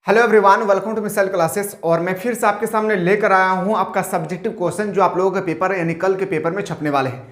Hello everyone, welcome to missile classes. और मैं फिर से आपके सामने लेकर आया हूं आपका सब्जेक्टिव क्वेश्चन जो आप लोगों के पेपर यानी कल के पेपर में छपने वाले हैं।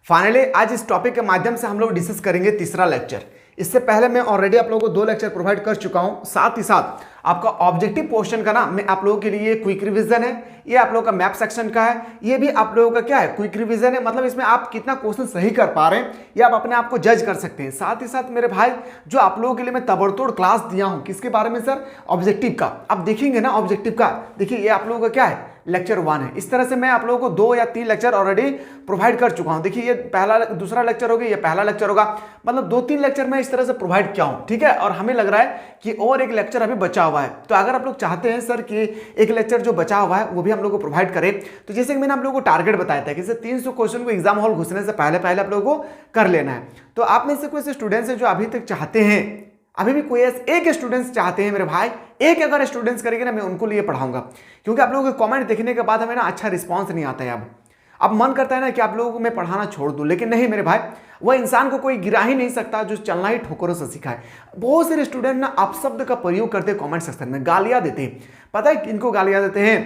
फाइनली आज इस टॉपिक के माध्यम से हम लोग डिस्कस करेंगे तीसरा लेक्चर। इससे पहले मैं ऑलरेडी आप लोगों को 2 लेक्चर प्रोवाइड कर चुका हूं। साथ ही साथ आपका ऑब्जेक्टिव पोर्शन का ना मैं आप लोगों के लिए क्विक रिवीजन है, ये आप लोगों का मैप सेक्शन का है, ये भी आप लोगों का क्या है क्विक रिवीजन है। मतलब इसमें आप कितना क्वेश्चन सही कर पा रहे हैं ये आप अपने आप को जज कर सकते हैं। साथ ही साथ मेरे भाई जो आप लोगों के लिए मैं तबड़तोड़ क्लास दिया हूं किसके बारे में सर, ऑब्जेक्टिव का। आप देखेंगे ना ऑब्जेक्टिव का, देखिए ये आप लोगों का क्या है लेक्चर 1 है। इस तरह से मैं आप लोगों को 2 या 3 लेक्चर ऑलरेडी प्रोवाइड कर चुका हूं। देखिए ये पहला दूसरा लेक्चर होगा, ये पहला लेक्चर होगा, मतलब 2-3 लेक्चर मैं इस तरह से प्रोवाइड किया हूं, ठीक है। और हमें लग रहा है कि और एक लेक्चर अभी बचा हुआ है। तो अगर आप लोग चाहते हैं सर कि एक लेक्चर जो बचा हुआ है वो भी हम लोग को प्रोवाइड करें, तो जैसे कि मैंने आप लोगों को टारगेट बताया था कि 300 क्वेश्चन को एग्जाम हॉल घुसने से पहले आप लोगों को कर लेना है। तो आप में से कोई ऐसे स्टूडेंट्स हैं जो अभी तक चाहते हैं, अभी भी कोई एक स्टूडेंट्स चाहते हैं मेरे भाई, एक अगर स्टूडेंट्स करेंगे ना मैं उनको लिए पढ़ाऊंगा, क्योंकि आप लोगों के कमेंट देखने के बाद हमें ना अच्छा रिस्पांस नहीं आता है। अब मन करता है ना कि आप लोगों को मैं पढ़ाना छोड़ दूं, लेकिन नहीं मेरे भाई, वह इंसान को कोई गिरा ही नहीं सकता जो चलना ही ठोकरों से सीखा है। बहुत सारे स्टूडेंट ना अपशब्द का प्रयोग करते हैं कमेंट सेक्शन में, गालियां देते हैं। पता है किनको गालियां देते हैं?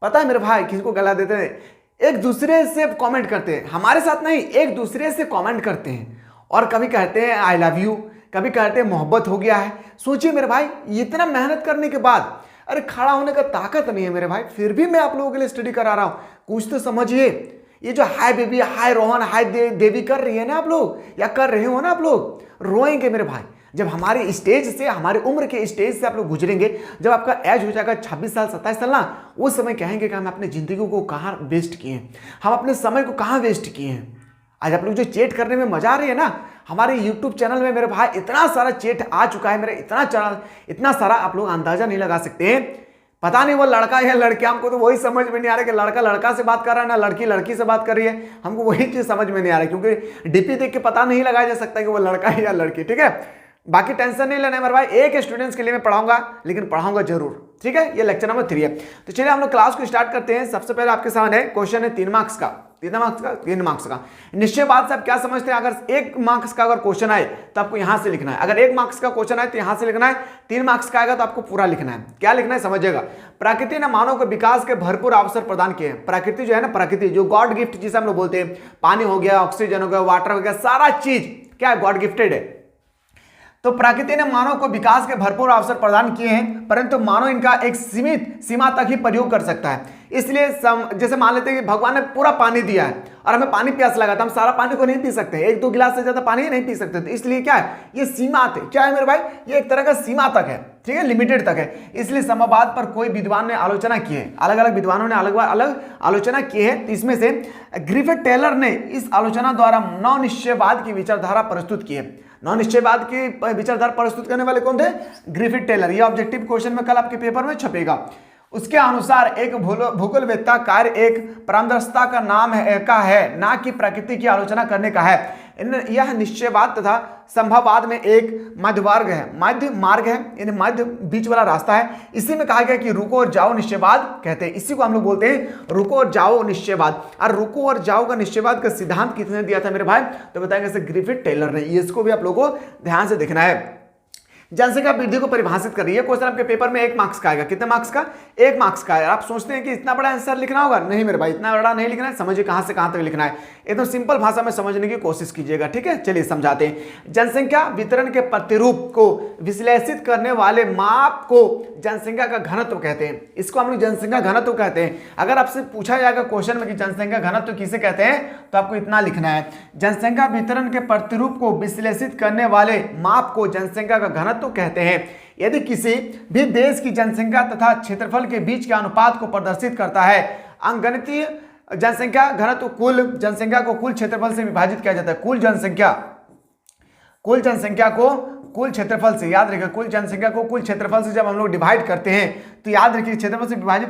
पता है मेरे भाई किसको गालियां देते हैं? एक दूसरे से कमेंट करते हैं, हमारे साथ नहीं, एक दूसरे से कमेंट करते हैं और कभी कहते हैं आई लव यू, कभी कहते हैं मोहब्बत हो गया है। सोचिए मेरे भाई, इतना मेहनत करने के बाद अरे खड़ा होने का ताकत नहीं है मेरे भाई, फिर भी मैं आप लोगों के लिए स्टडी करा रहा हूं। कुछ तो समझिए, ये जो हाय बेबी, हाय रोहन, हाय देवी कर रही है ना आप लोग, या कर रहे हो ना आप लोग, रोएंगे मेरे भाई जब हमारे स्टेज से, हमारे उम्र के स्टेज से आप लोग गुजरेंगे। जब आपका एज हो जाएगा 26 साल 27 साल ना, उस समय कहेंगे कि हम अपनी जिंदगी को कहाँ वेस्ट किए हैं, हम अपने समय को कहाँ वेस्ट किए हैं। आज आप लोग जो चैट करने में मजा आ रही है ना, हमारे YouTube चैनल में मेरे भाई इतना सारा चैट आ चुका है, मेरे इतना सारा आप लोग अंदाजा नहीं लगा सकते हैं। पता नहीं वो लड़का या लड़की, हमको तो वही समझ में नहीं आ रहा कि लड़का लड़का से बात कर रहा है ना लड़की लड़की से बात कर रही है, हमको वही चीज समझ में नहीं आ रही, क्योंकि डीपी देख के पता नहीं लगाया जा सकता कि वो लड़का है या लड़की, ठीक है। बाकी टेंशन नहीं लेना है मेरे भाई, एक स्टूडेंट्स के लिए मैं पढ़ाऊंगा, लेकिन पढ़ाऊंगा जरूर, ठीक है। ये लेक्चर नंबर 3 है। तो चलिए हम लोग क्लास को स्टार्ट करते हैं। सबसे पहले आपके सामने क्वेश्चन है 3 मार्क्स का, 3 मार्क्स का। निश्चय बात से आप क्या समझते हैं, अगर 1 मार्क्स का अगर क्वेश्चन आए तो आपको यहां से लिखना है, अगर 1 मार्क्स का क्वेश्चन आए तो यहां से लिखना है, 3 मार्क्स का आएगा तो आपको पूरा लिखना है। क्या लिखना है समझिएगा। प्रकृति ने मानव को विकास के भरपूर अवसर प्रदान किए हैं। प्रकृति जो है ना, प्रकृति जो गॉड गिफ्ट जिसे हम लोग बोलते हैं, पानी हो गया, ऑक्सीजन हो गया, वाटर हो गया, सारा चीज क्या है, गॉड गिफ्टेड है। तो प्रकृति ने मानव को विकास के भरपूर अवसर प्रदान किए हैं, परंतु मानव इनका एक सीमित सीमा तक ही प्रयोग कर सकता है। इसलिए जैसे मान लेते हैं कि भगवान ने पूरा पानी दिया है और हमें पानी प्यास लगा, तो हम सारा पानी को नहीं पी सकते, 1-2 गिलास से ज्यादा पानी नहीं पी सकते। तो इसलिए क्या है, ये सीमा है, क्या है मेरे भाई, ये एक तरह का सीमा तक है, ठीक है, लिमिटेड तक है। इसलिए समवाद पर कोई विद्वान ने आलोचना की है, अलग अलग विद्वानों ने अलग अलग आलोचना की है। तो इसमें से ग्रिफिथ टेलर ने इस आलोचना द्वारा नव निश्चयवाद की विचारधारा प्रस्तुत की है। नौ निश्चयवाद की विचारधारा प्रस्तुत करने वाले कौन थे? Griffith Taylor. ये ऑब्जेक्टिव क्वेश्चन में कल आपके पेपर में छपेगा। उसके अनुसार एक भूगोलवेत्ता कार्य एक परामर्शता का नाम है, ना कि प्रकृति की आलोचना करने का है। यह निश्चयवाद तथा संभववाद में एक मध्य मार्ग है, यानी मध्य बीच वाला रास्ता है। इसी में कहा गया कि रुको और जाओ निश्चयवाद कहते हैं, इसी को हम लोग बोलते हैं रुको और जाओ निश्चयवाद। और रुको और जाओ का निश्चयवाद का सिद्धांत किसने दिया था मेरे भाई, तो बताएंगे ग्रिफिथ टेलर ने। इसको भी आप लोगों को ध्यान से देखना है। जनसंख्या वृद्धि को परिभाषित कर रही है। क्वेश्चन आपके पेपर में 1 मार्क्स का आएगा। कितने मार्क्स का? 1 मार्क्स का है। आप सोचते हैं कि इतना बड़ा आंसर लिखना होगा, नहीं मेरे भाई, इतना बड़ा नहीं लिखना है। समझिए कहां से कहां तक लिखना है, एकदम सिंपल भाषा में समझने की कोशिश कीजिएगा, ठीक है। चलिए समझाते हैं। जनसंख्या वितरण के प्रतिरूप को विश्लेषित करने वाले माप को जनसंख्या का घनत्व कहते हैं। इसको हम लोग जनसंख्या घनत्व कहते हैं। अगर आपसे पूछा जाएगा क्वेश्चन में कि जनसंख्या घनत्व किसे कहते हैं, तो आपको इतना लिखना है, जनसंख्या वितरण के प्रतिरूप को विश्लेषित करने वाले माप को जनसंख्या का घनत्व कहते हैं। यदि किसी भी देश की जनसंख्या तथा क्षेत्रफल के बीच के अनुपात को प्रदर्शित करता है, अंकगणितीय जनसंख्या घनत्व कुल जनसंख्या को कुल क्षेत्रफल से विभाजित किया जाता है। कुल जनसंख्या को कुल क्षेत्रफल से, याद रखिए, कुल जनसंख्या को कुल क्षेत्रफल से जब हम लोग डिवाइड करते हैं तो याद रखिए क्षेत्रफल से विभाजित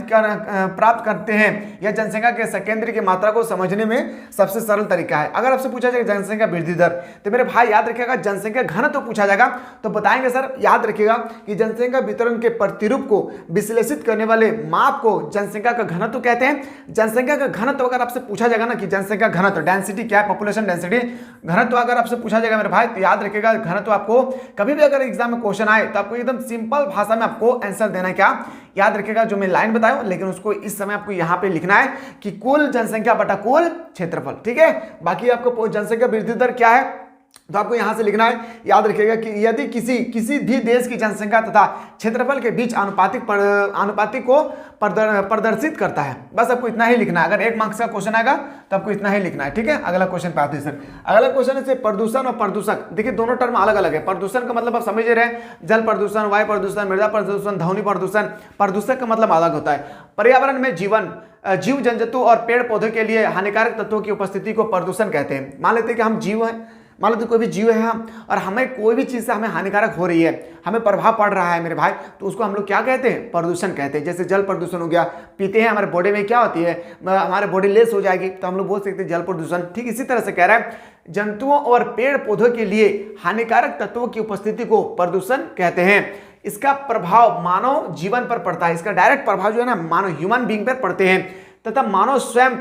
प्राप्त करते हैं। यह जनसंख्या के सकेंद्र की मात्रा को समझने में सबसे सरल तरीका है। अगर आपसे पूछा जाएगा जनसंख्या वृद्धि दर, तो मेरे भाई याद रखिएगा जनसंख्या घनत्व तो पूछा जाएगा तो बताएंगे सर, याद रखिएगा कि जनसंख्या वितरण के प्रतिरूप को विश्लेषित करने वाले माप को जनसंख्या का घनत्व कहते हैं। जनसंख्या का घनत्व अगर आपसे पूछा जाएगा ना कि जनसंख्या घनत्व, डेंसिटी क्या है, पॉपुलेशन डेंसिटी, घनत्व अगर आपसे पूछा जाएगा मेरे भाई, तो याद रखिएगा घनत्व आपको कभी भी अगर एग्जाम में क्वेश्चन आए तो आपको एकदम सिंपल भाषा में आपको आंसर देना है। क्या याद रखिएगा, जो मैं लाइन बताया लेकिन उसको इस समय आपको यहाँ पे लिखना है कि कुल जनसंख्या बटा कुल क्षेत्रफल। ठीक है, बाकी आपको जनसंख्या वृद्धि दर क्या है तो आपको यहां से लिखना है। याद रखिएगा कि यदि किसी भी देश की जनसंख्या तथा क्षेत्रफल के बीच अनुपातिक को प्रदर्शित करता है, बस आपको इतना ही लिखना है। अगर 1 मार्क्स का क्वेश्चन आएगा तो आपको इतना ही लिखना है। ठीक है, अगला क्वेश्चन पे आते हैं सर। अगला क्वेश्चन है प्रदूषण और प्रदूषक। देखिए दोनों टर्म अलग अलग है। प्रदूषण का मतलब आप समझ रहे हैं, जल प्रदूषण, वायु प्रदूषण, मृदा प्रदूषण, ध्वनि प्रदूषण। प्रदूषक का मतलब अलग होता है। पर्यावरण में जीव जंतु और पेड़ पौधे के लिए हानिकारक तत्वों की उपस्थिति को प्रदूषण कहते हैं। मान लेते हैं कि हम जीव हैं, मान लो तो कोई भी जीव है हम, और हमें कोई भी चीज़ से हमें हानिकारक हो रही है, हमें प्रभाव पड़ रहा है मेरे भाई, तो उसको हम लोग क्या कहते हैं? प्रदूषण कहते हैं। जैसे जल प्रदूषण हो गया, पीते हैं हमारे बॉडी में क्या होती है, हमारे बॉडी लेस हो जाएगी तो हम लोग बोल सकते हैं जल प्रदूषण। ठीक इसी तरह से कह रहा है जंतुओं और पेड़ पौधों के लिए हानिकारक तत्वों की उपस्थिति को प्रदूषण कहते हैं। इसका प्रभाव मानव जीवन पर पड़ता है, इसका डायरेक्ट प्रभाव जो है ना मानव ह्यूमन बीइंग पर पड़ते हैं तथा मानव स्वयं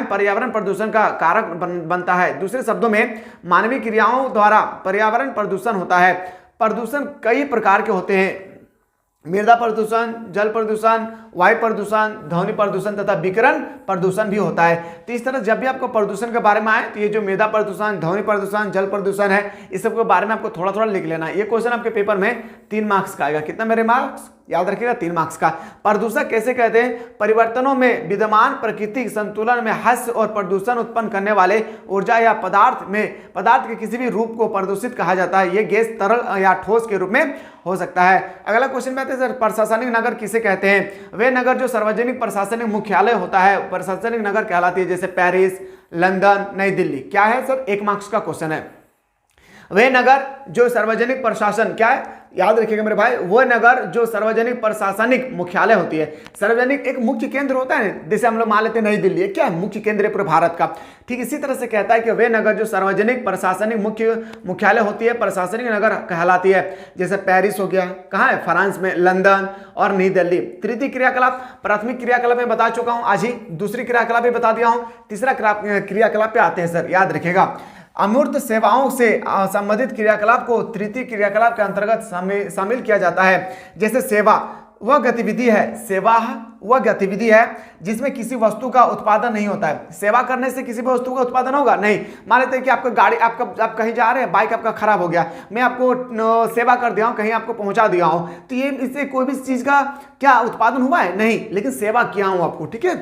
पर्यावरण प्रदूषण का कारक बनता है। दूसरे शब्दों में मानवीय क्रियाओं द्वारा पर्यावरण प्रदूषण होता है। प्रदूषण कई प्रकार के होते हैं, मृदा प्रदूषण, जल प्रदूषण, वायु प्रदूषण, ध्वनि प्रदूषण तथा विकिरण प्रदूषण भी होता है। तो इस तरह जब भी आपको प्रदूषण के बारे में आए तो ये जो मृदा प्रदूषण, ध्वनि प्रदूषण, जल प्रदूषण है, इस सब के बारे में आपको थोड़ा थोड़ा लिख लेना है। ये क्वेश्चन आपके पेपर में 3 मार्क्स का आएगा। कितना मेरे मार्क्स? याद रखिएगा 3 मार्क्स का। प्रदूषक कैसे कहते हैं? परिवर्तनों में विद्यमान प्राकृतिक संतुलन में हास्य और प्रदूषण उत्पन्न करने वाले ऊर्जा या पदार्थ के किसी भी रूप को प्रदूषित कहा जाता है। ये गैस, तरल या ठोस के रूप में हो सकता है। अगला क्वेश्चन में आते हैं सर, प्रशासनिक नगर किसे कहते हैं? वे नगर जो सार्वजनिक प्रशासनिक मुख्यालय होता है प्रशासनिक नगर कहलाती है, जैसे पेरिस, लंदन, नई दिल्ली। क्या है सर? 1 मार्क्स का क्वेश्चन है। वे नगर जो सार्वजनिक प्रशासन, क्या है याद रखिएगा मेरे भाई, वो नगर जो सार्वजनिक प्रशासनिक मुख्यालय होती है। सार्वजनिक एक मुख्य केंद्र होता है, जैसे हम लोग मान लेते हैं नई दिल्ली, क्या है? मुख्य केंद्र है पूरे भारत का। ठीक इसी तरह से कहता है कि वे नगर जो सार्वजनिक प्रशासनिक मुख्यालय होती है प्रशासनिक नगर कहलाती है। जैसे पेरिस हो गया, कहाँ है? फ्रांस में, लंदन और नई दिल्ली। तृतीय क्रियाकलाप, प्राथमिक क्रियाकलाप में बता चुका हूँ आज ही, दूसरी क्रियाकलाप भी बता दिया हूँ, तीसरा क्रियाकलाप पे आते हैं सर। याद रखिएगा अमूर्त सेवाओं से संबंधित क्रियाकलाप को तृतीय क्रियाकलाप के अंतर्गत शामिल किया जाता है। जैसे सेवा वह गतिविधि है जिसमें किसी वस्तु का उत्पादन नहीं होता है। सेवा करने से किसी भी वस्तु का उत्पादन होगा नहीं। मान लेते हैं कि आपका गाड़ी आप कहीं जा रहे हैं, बाइक आपका खराब हो गया, मैं आपको सेवा कर दिया हूँ, कहीं आपको पहुंचा दिया हूँ, तो ये इससे कोई भी चीज का क्या उत्पादन हुआ है? नहीं, लेकिन सेवा किया हूँ आपको। ठीक है,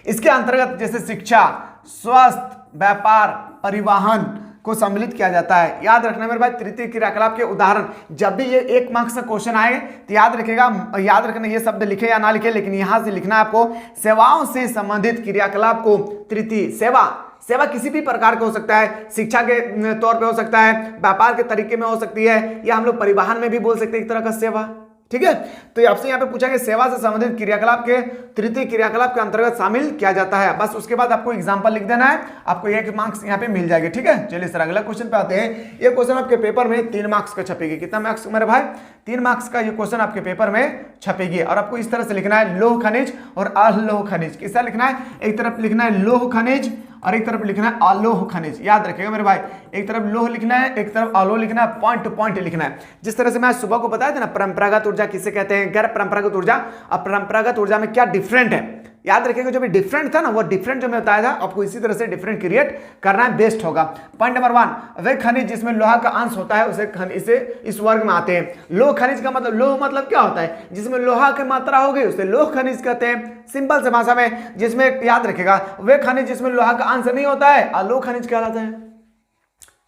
इसके अंतर्गत जैसे शिक्षा, स्वास्थ्य, व्यापार, परिवहन को सम्मिलित किया जाता है। याद रखना मेरे भाई, तृतीय क्रियाकलाप के उदाहरण, जब भी ये 1 मार्क्स का क्वेश्चन आए तो याद रखना ये शब्द लिखे या ना लिखे, लेकिन यहां से लिखना है आपको सेवाओं से संबंधित क्रियाकलाप को तृतीय। सेवा किसी भी प्रकार का हो सकता है, शिक्षा के तौर पे हो सकता है, व्यापार के तरीके में हो सकती है, या हम लोग परिवहन में भी बोल सकते हैं एक तरह का सेवा। ठीक है, तो आपसे यहाँ पे पूछा कि सेवा से संबंधित क्रियाकलाप के तृतीय क्रियाकलाप के अंतर्गत शामिल किया जाता है। बस उसके बाद आपको एग्जांपल लिख देना है, आपको 1 मार्क्स यहाँ पे मिल जाएगा। ठीक है, चलिए सर अगला क्वेश्चन पे आते हैं। ये क्वेश्चन आपके पेपर में 3 मार्क्स का छपेगी। कितना मार्क्स मेरे भाई? 3 मार्क्स का ये क्वेश्चन आपके पेपर में छपेगी। और आपको इस तरह से लिखना है लौह खनिज और अलोह खनिज। किसका लिखना है? एक तरफ लिखना है लौह खनिज और एक तरफ लिखना है अलोह खनिज। याद रखिएगा मेरे भाई, एक तरफ लौह लिखना है, एक तरफ अलोह लिखना है, पॉइंट टू पॉइंट लिखना है। जिस तरह से मैं आज सुबह को बताया था ना, परंपरागत ऊर्जा किसे कहते हैं, गैर परंपरागत ऊर्जा। अब परंपरागत ऊर्जा में क्या डिफरेंट है, याद रखिएगा, जो भी डिफरेंट था ना, वो डिफरेंट जो मैं बताया था, आपको इसी तरह से डिफरेंट क्रिएट करना है, बेस्ट होगा। पॉइंट नंबर 1, वे खनिज जिसमें लोहा का अंश होता है इसे इस वर्ग में आते हैं। लोह खनिज का मतलब, लोह मतलब क्या होता है? जिसमें लोहा की मात्रा हो गई उसे लोह खनिज कहते हैं। सिंपल से भाषा में, जिसमें याद रखिएगा वे खनिज जिसमें लोहा का अंश नहीं होता है अलोह खनिज कहलाता है।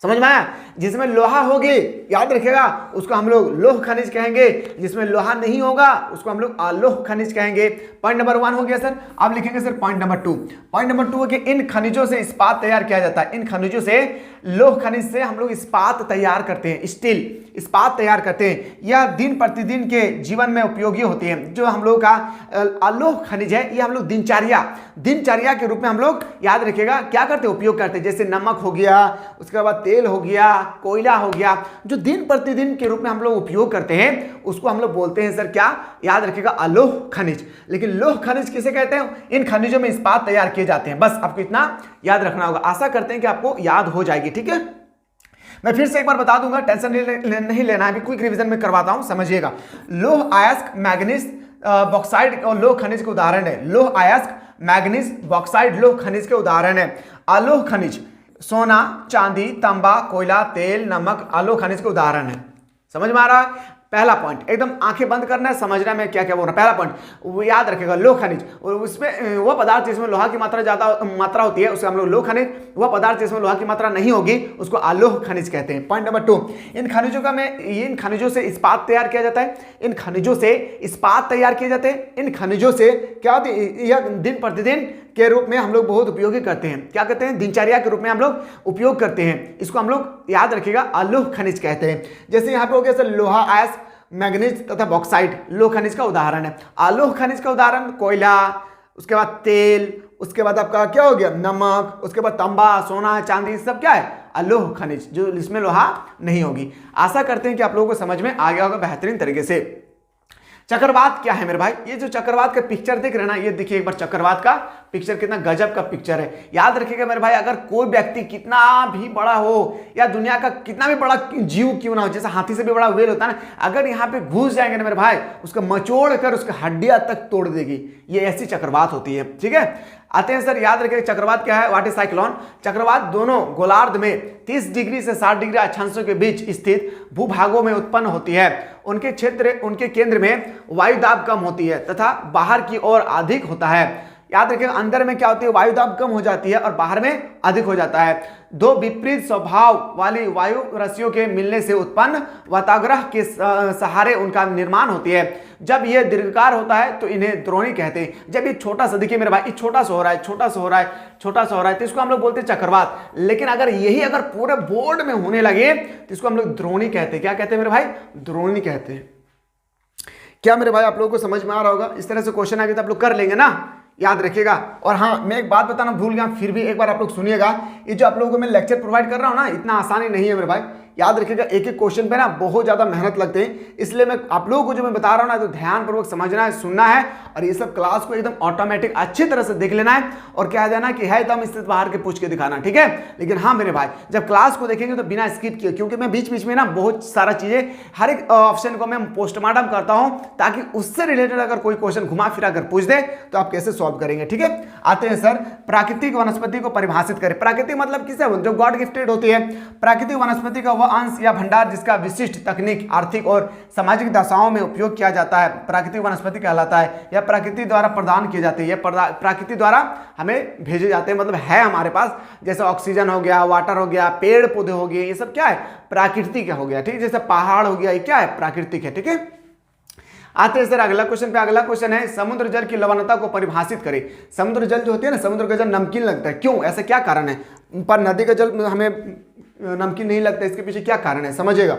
समझ में आया? जिसमें लोहा होगी, याद रखिएगा, उसको हम लोग लोह खनिज कहेंगे। जिसमें लोहा नहीं होगा उसको हम लोग अलोह खनिज कहेंगे। पॉइंट नंबर 1 हो गया सर। अब लिखेंगे sir point number 2। Point number 2 है कि इन खनिजों से इस्पात तैयार किया जाता है। इन खनिजों से, लोह खनिज से हम लोग इस्पात तैयार करते हैं, स्टील इस्पात तैयार करते हैं। यह दिन प्रतिदिन के जीवन में उपयोगी होती है। जो हम लोग का अलोह खनिज है, ये हम लोग दिनचर्या के रूप में हम लोग, याद रखिएगा, क्या करते हैं? उपयोग करते हैं। जैसे नमक हो गया, उसके बाद तेल हो गया, कोयला हो गया, जो दिन प्रतिदिन के रूप में हम लोग उपयोग करते हैं, उसको हम लोग बोलते हैं सर क्या? याद रखिएगा अलोह खनिज। लेकिन लोह खनिज किसे कहते हैं? इन खनिजों में इस्पात तैयार किए जाते हैं। बस आपको इतना याद रखना होगा। आशा करते हैं कि आपको याद हो जाएगी। ठीक है, मैं फिर से एक बार बता दूंगा, टेंशन नहीं लेना है, अभी क्विक रिवीजन में करवाता हूं, समझिएगा। लौह अयस्क, मैग्नीज, बॉक्साइड और लौह खनिज के उदाहरण है। लौह अयस्क, मैग्नीज, बॉक्साइड लौह खनिज के उदाहरण है। अलोह खनिज सोना, चांदी, तांबा, कोयला, तेल, नमक अलोह खनिज के उदाहरण है। समझ में आ रहा है? पहला पॉइंट एकदम आंखें बंद करना है, समझना है मैं क्या क्या बोल रहा हूं। पहला पॉइंट वो याद रखेगा, लौह खनिज, और उसमें वह पदार्थ जिसमें लोहा की मात्रा ज्यादा मात्रा होती है उसे हम लोग लौह खनिज, वह पदार्थ जिसमें लोहा की मात्रा नहीं होगी उसको अलोह खनिज कहते हैं। पॉइंट नंबर 2, इन खनिजों से इस्पात तैयार किया जाता है। इन खनिजों से इस्पात तैयार किए जाते हैं। इन खनिजों से क्या होती है, यह दिन प्रतिदिन के रूप में हम लोग बहुत उपयोगी करते हैं। क्या कहते हैं? दिनचर्या के रूप में हम लोग उपयोग करते हैं। इसको हम लोग याद रखिएगा अलोह खनिज कहते हैं। जैसे यहाँ पे हो गया सर लोहा अयस्क, मैग्नीज तथा बॉक्साइड लोह खनिज का उदाहरण है। अलोह खनिज का उदाहरण कोयला, उसके बाद तेल, उसके बाद आपका क्या हो गया नमक, उसके बाद तांबा, सोना, चांदी, सब क्या है अलोह खनिज, जो इसमें लोहा नहीं होगी। आशा करते हैं कि आप लोगों को समझ में आ गया होगा बेहतरीन तरीके से। चक्रवात क्या है मेरे भाई? ये जो चक्रवात का पिक्चर देख रहे हैं ना, ये देखिए एक बार चक्रवात का पिक्चर, कितना गजब का पिक्चर है। याद रखिएगा मेरे भाई, अगर कोई व्यक्ति कितना भी बड़ा हो या दुनिया का कितना भी बड़ा जीव क्यों ना हो, जैसे हाथी से भी बड़ा व्हेल होता है ना, अगर यहाँ पे घुस जाएंगे ना मेरे भाई, उसका मचोड़ कर उसका हड्डियां तक तोड़ देगी। ये ऐसी चक्रवात होती है। ठीक है, आते हैं सर, याद रखिए चक्रवात क्या है, व्हाट इज साइक्लोन। चक्रवात दोनों गोलार्ध में 30 डिग्री से 60 डिग्री अक्षांशों के बीच स्थित भूभागों में उत्पन्न होती है। उनके केंद्र में वायु दाब कम होती है तथा बाहर की ओर अधिक होता है। याद रखिए अंदर में क्या होती है, वायु दाब कम हो जाती है और बाहर में अधिक हो जाता है। दो विपरीत स्वभाव वाली वायु रस्सियों के मिलने से उत्पन्न वाताग्रह के सहारे उनका निर्माण होती है। जब यह दीर्घकार होता है तो इन्हें द्रोणी कहते हैं। जब ये छोटा सा, देखिए मेरे भाई, छोटा सा हो रहा है, छोटा सा हो रहा है, छोटा सा हो रहा है, तो इसको हम लोग बोलते हैं चक्रवात। लेकिन अगर यही अगर पूरे बोर्ड में होने लगे तो इसको हम लोग द्रोणी कहते हैं। क्या कहते हैं मेरे भाई? द्रोणी कहते हैं। क्या मेरे भाई आप लोगों को समझ में आ रहा होगा? इस तरह से क्वेश्चन आगे तो आप लोग कर लेंगे ना, याद रखिएगा। और हाँ, मैं एक बात बताना भूल गया, फिर भी एक बार आप लोग सुनिएगा। ये जो आप लोगों को मैं लेक्चर प्रोवाइड कर रहा हूँ ना, इतना आसानी नहीं है मेरे भाई। याद रखिएगा एक एक क्वेश्चन पे ना बहुत ज्यादा मेहनत लगते हैं, इसलिए मैं आप लोगों को जो मैं बता रहा हूँ ना, तो ध्यानपूर्वक समझना है, सुनना है, और ये सब क्लास को एकदम ऑटोमेटिक अच्छी तरह से देख लेना है। और क्या देना कि है तो हम इससे बाहर के पूछ के दिखाना, ठीक है। लेकिन हाँ मेरे भाई, जब क्लास को देखेंगे तो बिना स्किप किए, क्योंकि मैं बीच बीच में ना बहुत सारा चीजें, हर एक ऑप्शन को मैं पोस्टमार्टम करता हूँ, ताकि उससे रिलेटेड अगर कोई क्वेश्चन घुमा फिरा कर पूछ दे तो आप कैसे सॉल्व करेंगे। ठीक है, आते हैं सर, प्राकृतिक वनस्पति को परिभाषित करें। प्राकृतिक मतलब किसे? जो गॉड गिफ्टेड होती है। प्राकृतिक वनस्पति का वह अंश या भंडार जिसका विशिष्ट तकनीक, आर्थिक और सामाजिक दशाओं में उपयोग किया जाता है, प्राकृतिक वनस्पति कहलाता है। यह प्रकृति द्वारा प्रदान किए जाते हैं, यह प्रकृति द्वारा हमें भेजे जाते हैं, मतलब है हमारे पास। जैसे ऑक्सीजन हो गया, वाटर हो गया, पेड़ पौधे हो गए, ये सब क्या है? प्राकृतिक हो गया। ठीक है, जैसे पहाड़ हो गया, ये क्या है? प्राकृतिक है। ठीक है, आते हैं सर अगला क्वेश्चन पे। अगला क्वेश्चन है, समुद्र जल की लवणता को परिभाषित करें। समुद्र जल जो होती है ना, समुद्र का जल नमकीन लगता है, क्यों? ऐसा क्या कारण है? पर नदी का जल हमें नमकीन नहीं लगता, इसके पीछे क्या कारण है समझिएगा।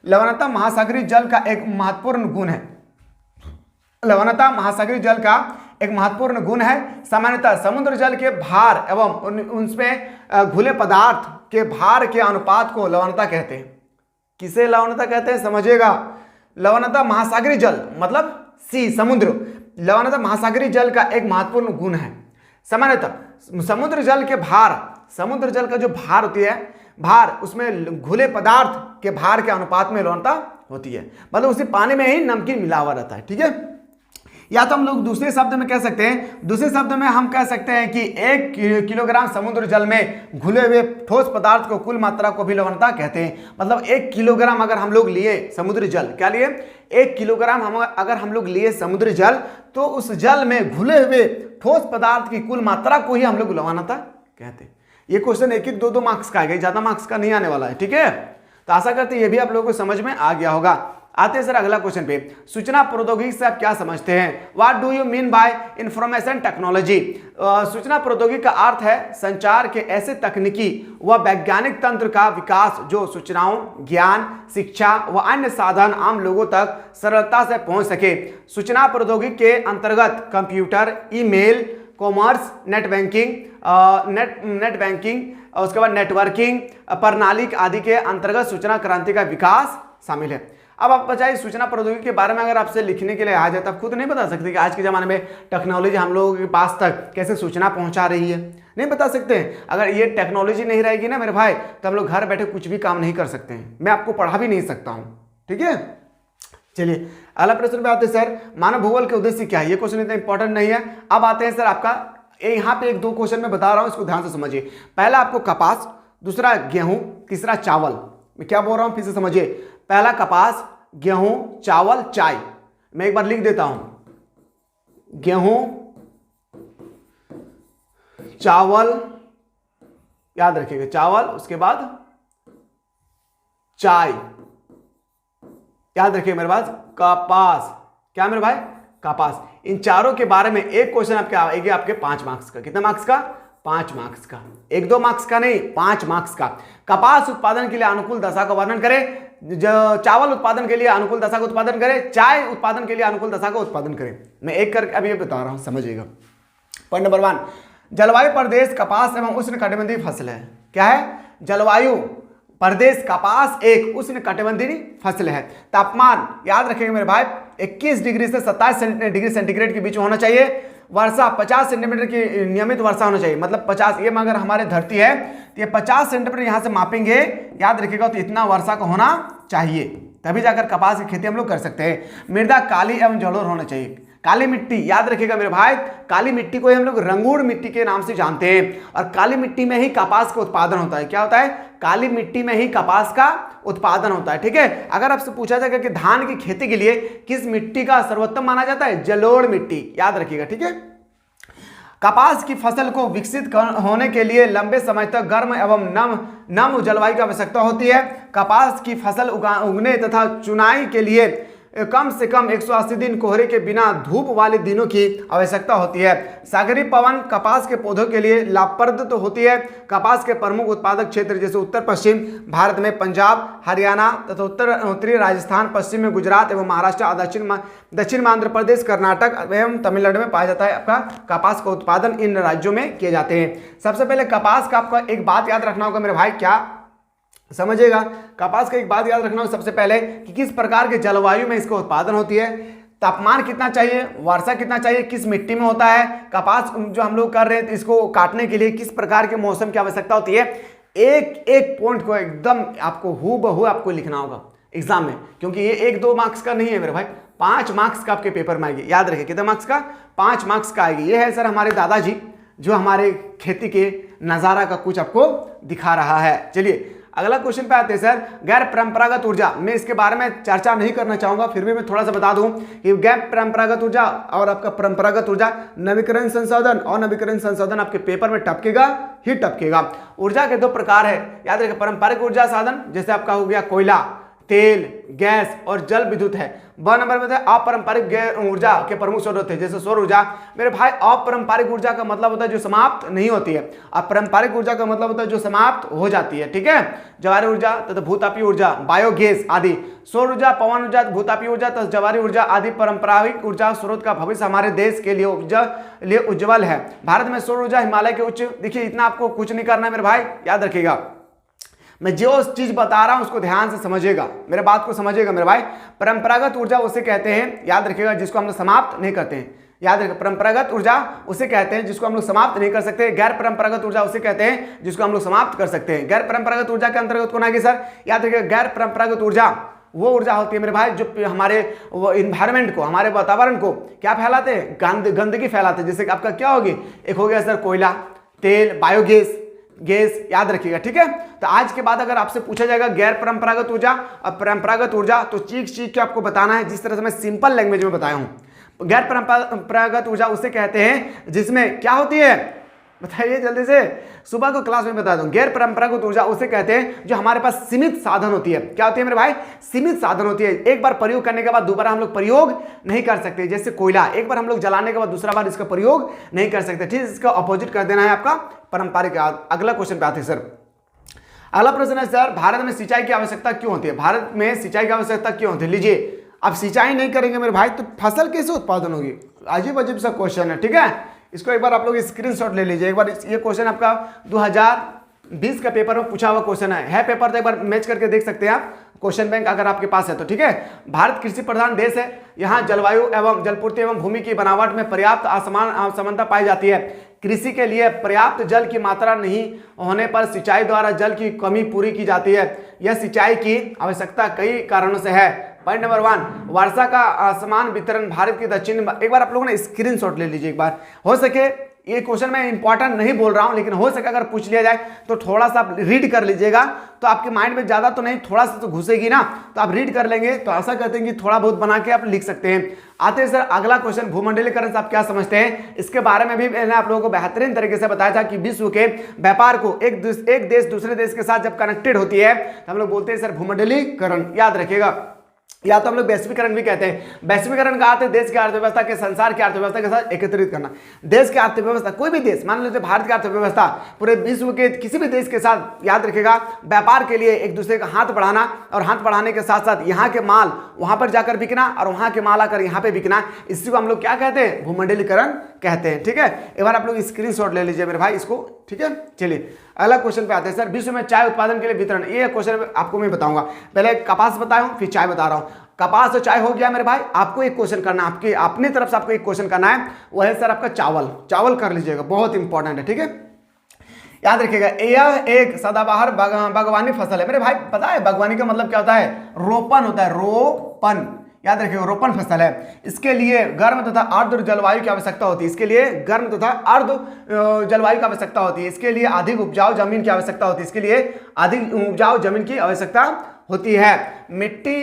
लवणता महासागरीय जल का एक महत्वपूर्ण गुण है। लवणता महासागरीय जल का एक महत्वपूर्ण गुण है। सामान्यतः समुद्र जल के भार एवं उनमें घुले पदार्थ के भार के अनुपात को लवणता कहते हैं। किसे लवणता कहते हैं समझिएगा। लवणता महासागरीय जल मतलब सी, समुद्र। लवणता महासागरीय जल का एक महत्वपूर्ण गुण है। सामान्यतः समुद्र जल के भार, समुद्र जल का जो भार होती है, भार उसमें घुले पदार्थ के भार के अनुपात में लवणता होती है, मतलब उसी पानी में ही नमकीन मिला हुआ रहता है। ठीक है, या तो हम लोग दूसरे शब्द में कह सकते हैं, दूसरे शब्द में हम कह सकते हैं कि 1 किलोग्राम समुद्र जल में घुले हुए ठोस पदार्थ को कुल मात्रा को भी लवणता कहते हैं। मतलब 1 किलोग्राम अगर हम लोग लिए समुद्री जल, क्या लिए? 1 किलोग्राम अगर हम लोग लिए समुद्री जल, तो उस जल में घुले हुए ठोस पदार्थ की कुल मात्रा को ही हम लोग लवणता कहते हैं। ये क्वेश्चन 1-1, 2-2 मार्क्स का आएगा, ज्यादा मार्क्स का नहीं आने वाला है। ठीक है, तो आशा करते हैं ये भी आप लोगों को समझ में आ गया होगा। आते हैं सर अगला क्वेश्चन पे। सूचना प्रौद्योगिकी से आप क्या समझते हैं? What do you mean by information technology? सूचना प्रौद्योगिकी का अर्थ है संचार के ऐसे तकनीकी व वैज्ञानिक तंत्र का विकास जो सूचनाओं, ज्ञान, शिक्षा व अन्य साधन आम लोगों तक सरलता से पहुंच सके। सूचना प्रौद्योगिकी के अंतर्गत computer, email, commerce, net banking, उसके बाद नेटवर्किंग प्रणाली आदि के अंतर्गत सूचना क्रांति का विकास शामिल है। अब आप बताइए, सूचना प्रौद्योगिकी के बारे में अगर आपसे लिखने के लिए आ जाए तो आप खुद नहीं बता सकते कि आज के ज़माने में टेक्नोलॉजी हम लोगों के पास तक कैसे सूचना पहुंचा रही है। नहीं बता सकते हैं। अगर ये टेक्नोलॉजी नहीं रहेगी ना मेरे भाई तो हम लोग घर बैठे कुछ भी काम नहीं कर सकते हैं, मैं आपको पढ़ा भी नहीं सकता हूँ। ठीक है, चलिए अगला प्रश्न पे आते हैं सर, मानव भूगोल के उद्देश्य क्या है। ये क्वेश्चन इतना इंपॉर्टेंट नहीं है। अब आते हैं सर आपका यहाँ पे एक दो क्वेश्चन मैं बता रहा हूँ, इसको ध्यान से समझिए। पहला आपको कपास, दूसरा गेहूं, तीसरा चावल। मैं क्या बोल रहा हूँ फिर से समझिए। पहला कपास, गेहूं, चावल, चाय। मैं एक बार लिख देता हूं, गेहूं, चावल, याद रखिएगा चावल, उसके बाद चाय, याद रखिए मेरे पास कपास। क्या मेरे भाई, कपास। इन चारों के बारे में एक क्वेश्चन आपके आएगा, आपके 5 मार्क्स का। कितने मार्क्स का, 5 मार्क्स का। 1-2 मार्क्स का नहीं, 5 मार्क्स का। कपास उत्पादन के लिए अनुकूल दशा का वर्णन करें, चावल उत्पादन के लिए अनुकूल दशा का उत्पादन करें, चाय उत्पादन के लिए अनुकूल दशा का उत्पादन करें। मैं एक करके अभी बता रहा हूं, समझिएगा। पॉइंट नंबर 1, जलवायु प्रदेश कपास एवं उष्णकटिबंधीय फसल है। क्या है, जलवायु प्रदेश कपास एक उष्णकटिबंधीय फसल है। तापमान याद रखेंगे मेरे भाई 21 डिग्री से 27 डिग्री सेंटीग्रेड के बीच में होना चाहिए। वर्षा 50 सेंटीमीटर की नियमित वर्षा होना चाहिए, मतलब 50, ये अगर हमारे धरती है तो ये 50 सेंटीमीटर यहाँ से मापेंगे, याद रखिएगा, तो इतना वर्षा का होना चाहिए, तभी जाकर कपास की खेती हम लोग कर सकते हैं। मृदा काली एवं जलोढ़ होना चाहिए। काली मिट्टी याद रखिएगा मेरे भाई, काली मिट्टी को हम लोग रंगूर मिट्टी के नाम से जानते हैं, और काली मिट्टी में ही कपास का उत्पादन होता है। क्या होता है, काली मिट्टी में ही कपास का उत्पादन होता है। ठीक है, अगर आपसे पूछा जाएगा कि धान की खेती के लिए किस मिट्टी का सर्वोत्तम माना जाता है, जलोढ़ मिट्टी, याद रखिएगा। ठीक है, कपास की फसल को विकसित होने के लिए लंबे समय तक गर्म एवं नम जलवायु की आवश्यकता होती है। कपास की फसल उगने तथा चुनाई के लिए कम से कम 180 दिन कोहरे के बिना धूप वाले दिनों की आवश्यकता होती है। सागरीय पवन कपास के पौधों के लिए लाभप्रद तो होती है। कपास के प्रमुख उत्पादक क्षेत्र जैसे उत्तर पश्चिम भारत में पंजाब, हरियाणा तथा उत्तरी राजस्थान, पश्चिम में गुजरात एवं महाराष्ट्र, दक्षिण में आंध्र प्रदेश, कर्नाटक एवं तमिलनाडु में पाया जाता है। आपका कपास का उत्पादन इन राज्यों में किए जाते हैं। सबसे पहले कपास का आपका एक बात याद रखना होगा मेरे भाई, क्या समझिएगा, कपास का एक बात याद रखना होगा सबसे पहले कि किस प्रकार के जलवायु में इसका उत्पादन होती है, तापमान कितना चाहिए, वर्षा कितना चाहिए, किस मिट्टी में होता है, कपास जो हम लोग कर रहे हैं तो इसको काटने के लिए किस प्रकार के मौसम की आवश्यकता होती है। एक एक पॉइंट को एकदम आपको हूबहू आपको लिखना होगा एग्जाम में, क्योंकि ये 1-2 मार्क्स का नहीं है मेरे भाई, 5 मार्क्स का आपके पेपर में आएगी। याद रखिए कितने मार्क्स का, 5 मार्क्स का आएगी। ये है सर हमारे दादाजी जो हमारे खेती के नज़ारा का कुछ आपको दिखा रहा है। चलिए अगला क्वेश्चन पे आते हैं सर, गैर परंपरागत ऊर्जा। मैं इसके बारे में चर्चा नहीं करना चाहूंगा, फिर भी मैं थोड़ा सा बता दूं कि गैर परंपरागत ऊर्जा और आपका परंपरागत ऊर्जा, नवीकरण संशोधन और नवीकरण संशोधन आपके पेपर में टपकेगा ही टपकेगा। ऊर्जा के 2 प्रकार है, याद रखिए। पारंपरिक ऊर्जा साधन जैसे आपका हो गया कोयला, तेल, गैस और जल विद्युत है। 2 नंबर में अपारंपरिक ऊर्जा के प्रमुख स्रोत है जैसे सौर ऊर्जा। मेरे भाई अपारंपरिक ऊर्जा का मतलब होता है जो समाप्त नहीं होती है, अपारंपरिक ऊर्जा का मतलब होता है जो समाप्त हो जाती है। ठीक है, ज्वारी ऊर्जा तथा भूतापीय ऊर्जा, बायोगैस आदि। सौर ऊर्जा, पवन ऊर्जा, भूतापीय ऊर्जा तथा ज्वारी ऊर्जा आदि पारंपरिक ऊर्जा स्रोत का भविष्य हमारे देश के लिए उज्ज्वल है। भारत में सौर ऊर्जा हिमालय के उच्च, देखिए इतना आपको कुछ नहीं करना है मेरे भाई, याद रखिएगा। मैं जो चीज बता रहा हूं उसको ध्यान से समझिएगा, मेरे बात को समझिएगा मेरे भाई। परंपरागत ऊर्जा उसे कहते हैं, याद रखिएगा, जिसको हम लोग समाप्त नहीं करते हैं। याद रखिए, परंपरागत ऊर्जा उसे कहते हैं जिसको हम लोग समाप्त नहीं कर सकते। गैर परंपरागत ऊर्जा उसे कहते हैं जिसको हम लोग समाप्त कर सकते हैं। गैर परंपरागत ऊर्जा के अंतर्गत कौन आएगी सर, याद रखिएगा, गैर परंपरागत ऊर्जा वो ऊर्जा होती है मेरे भाई जो हमारे इन्वायरमेंट को, हमारे वातावरण को क्या फैलाते हैं, गंदगी फैलाते हैं। जैसे कि आपका क्या होगी, एक हो गया सर कोयला, तेल, बायोगैस, गैस, याद रखिएगा। ठीक है, तो आज के बाद अगर आपसे पूछा जाएगा गैर परंपरागत ऊर्जा और परंपरागत ऊर्जा, तो चीख के आपको बताना है, जिस तरह से मैं सिंपल लैंग्वेज में बताया हूं। गैर परंपरागत ऊर्जा उसे कहते हैं जिसमें क्या होती है, बताइए जल्दी से, सुबह को क्लास में बता दूं। गैर परंपरागत ऊर्जा उसे कहते हैं जो हमारे पास सीमित साधन होती है। क्या होती है मेरे भाई, सीमित साधन होती है। एक बार प्रयोग करने के बाद दोबारा हम लोग प्रयोग नहीं कर सकते। जैसे कोयला, एक बार हम लोग जलाने के बाद दूसरा बार इसका प्रयोग नहीं कर सकते। ठीक, इसका अपोजिट कर देना है आपका पारंपरिक। अगला क्वेश्चन पे आते हैं सर। अगला प्रश्न है सर, भारत में सिंचाई की आवश्यकता क्यों होती है। भारत में सिंचाई की आवश्यकता क्यों होती है। लीजिए, अब सिंचाई नहीं करेंगे मेरे भाई तो फसल कैसे उत्पादन होगी, अजीब अजीब सा क्वेश्चन है। ठीक है, इसको एक बार आप लोग स्क्रीनशॉट ले लीजिए। एक बार ये क्वेश्चन आपका 20 का पेपर में पूछा हुआ क्वेश्चन है पेपर, तो एक बार मैच करके देख सकते हैं आप क्वेश्चन बैंक अगर आपके पास है तो, ठीक है। भारत कृषि प्रधान देश है, यहाँ जलवायु एवं जलपूर्ति एवं भूमि की बनावट में पर्याप्त असमानता पाई जाती है। कृषि के लिए पर्याप्त जल की मात्रा नहीं होने पर सिंचाई द्वारा जल की कमी पूरी की जाती है। यह सिंचाई की आवश्यकता कई कारणों से है। पॉइंट नंबर 1, वर्षा का असमान वितरण भारत की दक्षिण। एक बार आप लोगों ने स्क्रीनशॉट ले लीजिए एक बार, हो सके ये क्वेश्चन मैं इंपॉर्टेंट नहीं बोल रहा हूं, लेकिन हो सके अगर पूछ लिया जाए तो थोड़ा सा आप रीड कर लीजिएगा, तो आपके माइंड में ज्यादा तो नहीं, थोड़ा सा तो घुसेगी ना, तो आप रीड कर लेंगे तो ऐसा कहते हैं कि थोड़ा बहुत बना के आप लिख सकते हैं। आते हैं सर अगला क्वेश्चन, भूमंडलीकरण से आप क्या समझते हैं? इसके बारे में भी मैंने आप लोगों को बेहतरीन तरीके से बताया था कि विश्व के व्यापार को एक देश दूसरे देश के साथ जब कनेक्टेड होती है तो हम लोग बोलते हैं सर भूमंडलीकरण, याद रखिएगा। या तो हम लोग वैश्वीकरण भी कहते हैं। वैश्वीकरण का अर्थ है देश की अर्थव्यवस्था के संसार की अर्थव्यवस्था के साथ एकत्रित करना। देश की अर्थव्यवस्था, कोई भी देश, मान लीजिए भारत की अर्थव्यवस्था पूरे विश्व के किसी भी देश के साथ, याद रखिएगा, व्यापार के लिए एक दूसरे का हाथ बढ़ाना, और हाथ बढ़ाने के साथ साथ यहाँ के माल वहां पर जाकर बिकना और वहां के माल आकर यहाँ पे बिकना, इसी को हम लोग क्या कहते हैं? भूमंडलीकरण कहते हैं, ठीक है। एक बार आप लोग स्क्रीनशॉट ले लीजिए मेरे भाई इसको, ठीक है। चलिए अगला क्वेश्चन पे आते हैं सर, विश्व में चाय उत्पादन के लिए वितरण। ये क्वेश्चन आपको मैं बताऊंगा, पहले कपास बताया हूं फिर चाय बता रहा हूं। कपास और चाय हो गया मेरे भाई, आपको एक क्वेश्चन करना, आपकी अपनी तरफ से आपको एक क्वेश्चन करना है, वह है सर आपका चावल। चावल कर लीजिएगा, बहुत इंपॉर्टेंट है, ठीक है। याद रखिएगा यह एक सदाबहार बागवानी फसल है मेरे भाई। पता है बागवानी का मतलब क्या होता है? रोपण होता है, रोपण, याद रखिएगा, रोपण फसल है। इसके लिए गर्म तथा आर्द्र जलवायु की आवश्यकता होती है। इसके लिए गर्म तथा आर्द्र जलवायु की आवश्यकता होती है। इसके लिए अधिक उपजाऊ जमीन की आवश्यकता होती है। इसके लिए अधिक उपजाऊ जमीन की आवश्यकता होती है। मिट्टी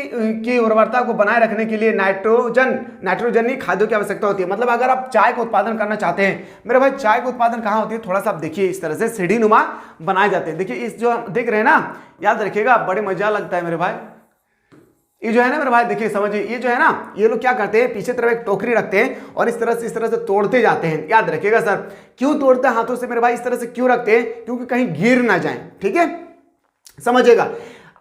की उर्वरता को बनाए रखने के लिए नाइट्रोजनी खाद्यों की आवश्यकता होती है। मतलब अगर आप चाय का उत्पादन करना चाहते हैं मेरे भाई, चाय का उत्पादन कहाँ होती है? थोड़ा सा आप देखिए, इस तरह से सीढ़ी नुमा बनाए जाते हैं। देखिए इस जो देख रहे हैं ना, याद रखिएगा, बड़े मजा लगता है मेरे भाई। ये जो है ना मेरे भाई, देखिए समझिए, ये जो है ना, ये लोग क्या करते हैं, पीछे तरफ एक टोकरी रखते हैं और इस तरह से तोड़ते जाते हैं। याद रखिएगा सर, क्यों तोड़ते हैं हाथों से मेरे भाई? इस तरह से क्यों रखते हैं? क्योंकि कहीं गिर ना जाए, ठीक है, समझिएगा।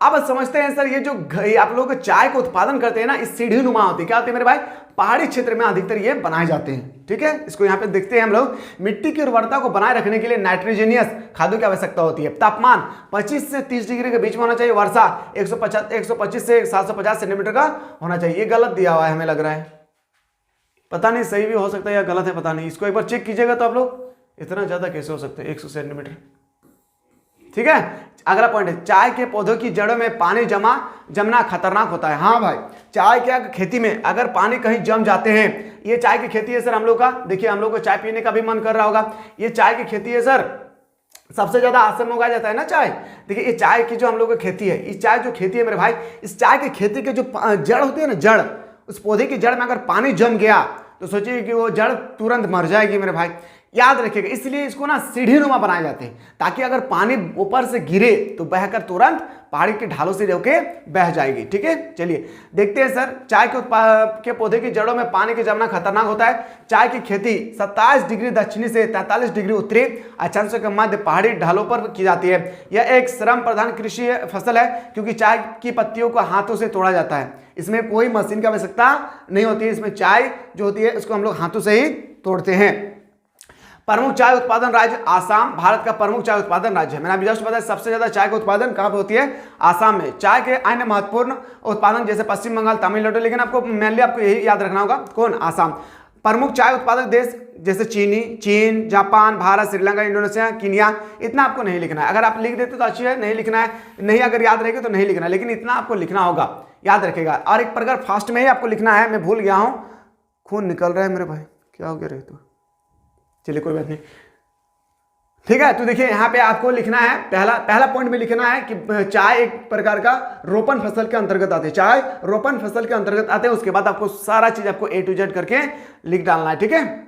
अब समझते हैं सर, ये जो आप लोग चाय का उत्पादन करते हैं ना, इस सीढ़ी नुमा होती है, क्या होती है मेरे भाई? पहाड़ी क्षेत्र में अधिकतर ये बनाए जाते हैं, ठीक है। इसको यहाँ पे देखते हैं हम लोग। मिट्टी की उर्वरता को बनाए रखने के लिए नाइट्रोजनियस खाद्यों की आवश्यकता होती है। तापमान 25 से 30 डिग्री के बीच में होना चाहिए। वर्षा 125 से 750 सेंटीमीटर का होना चाहिए। ये गलत दिया हुआ है, हमें लग रहा है, पता नहीं सही भी हो सकता है या गलत है, पता नहीं। इसको एक बार चेक कीजिएगा तो आप लोग, इतना ज्यादा कैसे हो सकता है 100 सेंटीमीटर, ठीक है। अगला पॉइंट है, चाय के पौधों की जड़ों में पानी जमना खतरनाक होता है। हाँ भाई, चाय के खेती में अगर पानी कहीं जम जाते हैं, ये चाय की खेती है सर हम लोग का। देखिए हम लोग को चाय पीने का भी मन कर रहा होगा, ये चाय की खेती है सर, सबसे ज्यादा आसाम में उगाया जाता है ना चाय। देखिए ये चाय की जो हम लोग की खेती है, इस चाय जो खेती है मेरे भाई, इस चाय की खेती के जो जड़ होती है ना, जड़, उस पौधे की जड़ में अगर पानी जम गया तो सोचिए कि वो जड़ तुरंत मर जाएगी मेरे भाई। याद रखिएगा, इसलिए इसको ना सीढ़ी नुमा बनाए जाते हैं, ताकि अगर पानी ऊपर से गिरे तो बहकर तुरंत पहाड़ी के ढालों से होके बह जाएगी, ठीक है। चलिए देखते हैं सर, चाय के पौधे की जड़ों में पानी के जमना खतरनाक होता है। चाय की खेती 27 डिग्री दक्षिणी से 43 डिग्री उत्तरी अक्षांशों के मध्य पहाड़ी ढालों पर की जाती है। यह एक श्रम प्रधान कृषि फसल है, क्योंकि चाय की पत्तियों को हाथों से तोड़ा जाता है। इसमें कोई मशीन की आवश्यकता नहीं होती है। इसमें चाय जो होती है उसको हम लोग हाथों से ही तोड़ते हैं। प्रमुख चाय उत्पादन राज्य आसाम भारत का प्रमुख चाय उत्पादन राज्य है। मैंने अभी जस्ट बताया, सबसे ज्यादा चाय का उत्पादन कहाँ पे होती है? आसाम में। चाय के अन्य महत्वपूर्ण उत्पादन जैसे पश्चिम बंगाल, तमिलनाडु, लेकिन आपको मेनली आपको यही याद रखना होगा, कौन? आसाम। प्रमुख चाय उत्पादक देश जैसे चीन, Japan, Bharat, Sri Lanka, Indonesia, Kenya. इतना आपको नहीं लिखना है, अगर आप लिख देते तो अच्छी है, नहीं लिखना है, नहीं अगर याद रहेगा तो नहीं लिखना है, लेकिन इतना आपको लिखना होगा, याद रखेगा। और एक प्रकार फास्ट में ही आपको लिखना है, मैं भूल गया हूँ, खून निकल रहा है मेरे भाई, क्या हो गया रे? तो चलिए कोई बात नहीं, ठीक है। तो देखिए यहाँ पे आपको लिखना है, पहला पॉइंट में लिखना है कि चाय एक प्रकार का रोपण फसल के अंतर्गत आते हैं। चाय रोपण फसल के अंतर्गत आते हैं। उसके बाद आपको सारा चीज आपको A to Z करके लिख डालना है, ठीक है।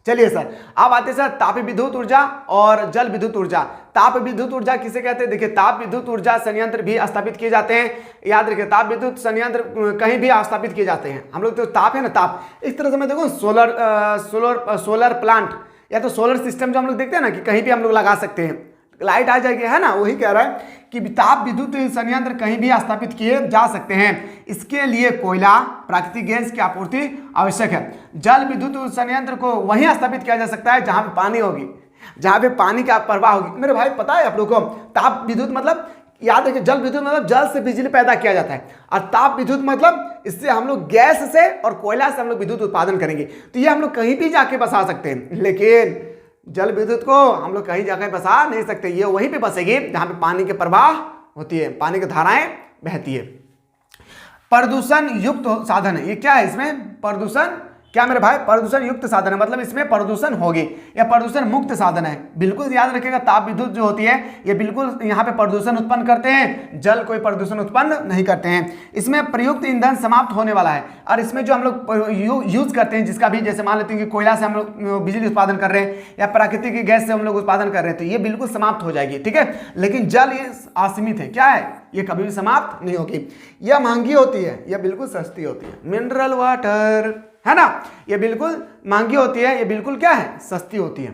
चलिए सर, अब आते सर ताप विद्युत ऊर्जा और जल विद्युत ऊर्जा। ताप विद्युत ऊर्जा किसे कहते हैं? देखिए ताप विद्युत ऊर्जा संयंत्र भी स्थापित किए जाते हैं। याद रखिए, ताप विद्युत संयंत्र कहीं भी स्थापित किए जाते हैं। हम लोग तो ताप है ना, ताप इस तरह से मैं देखो सोलर प्लांट या तो सोलर सिस्टम जो हम लोग देखते हैं ना, कि कहीं भी हम लोग लगा सकते हैं, लाइट आ जाएगी, है ना, वही कह रहा है कि ताप विद्युत संयंत्र कहीं भी स्थापित किए जा सकते हैं। इसके लिए कोयला, प्राकृतिक गैस की आपूर्ति आवश्यक है। जल विद्युत संयंत्र को वहीं स्थापित किया जा सकता है जहां पे पानी होगी। जहां पे पानी का प्रवाह होगी। मेरे भाई पता है आप लोगों को, ताप विद्युत मतलब याद रखिए, जल विद्युत मतलब जल से बिजली पैदा किया जाता है, और ताप विद्युत मतलब इससे हम लोग गैस से और कोयला से हम लोग विद्युत उत्पादन करेंगे। तो ये हम लोग कहीं भी जाके बसा सकते हैं, लेकिन जल विद्युत को हम लोग कहीं जाके बसा नहीं सकते। ये वहीं पे बसेगी जहां पे पानी के प्रवाह होती है, पानी की धाराएं बहती है। प्रदूषण युक्त साधन है, ये क्या है इसमें, प्रदूषण क्या मेरे भाई, प्रदूषण युक्त साधन है, मतलब इसमें प्रदूषण होगी, या प्रदूषण मुक्त साधन है। बिल्कुल याद रखिएगा, ताप विद्युत जो होती है ये बिल्कुल यहाँ पे प्रदूषण उत्पन्न करते हैं, जल कोई प्रदूषण उत्पन्न नहीं करते हैं। इसमें प्रयुक्त ईंधन समाप्त होने वाला है, और इसमें जो हम लोग यूज करते हैं, जिसका भी जैसे मान लेते हैं कि कोयला से हम लोग बिजली उत्पादन कर रहे हैं, या प्राकृतिक गैस से हम लोग उत्पादन कर रहे हैं, तो ये बिल्कुल समाप्त हो जाएगी, ठीक है। लेकिन जल ये असीमित है, क्या है, ये कभी भी समाप्त नहीं होगी। यह महंगी होती है, यह बिल्कुल सस्ती होती है। मिनरल वाटर है ना, ये बिल्कुल महंगी होती है, ये बिल्कुल क्या है, सस्ती होती है,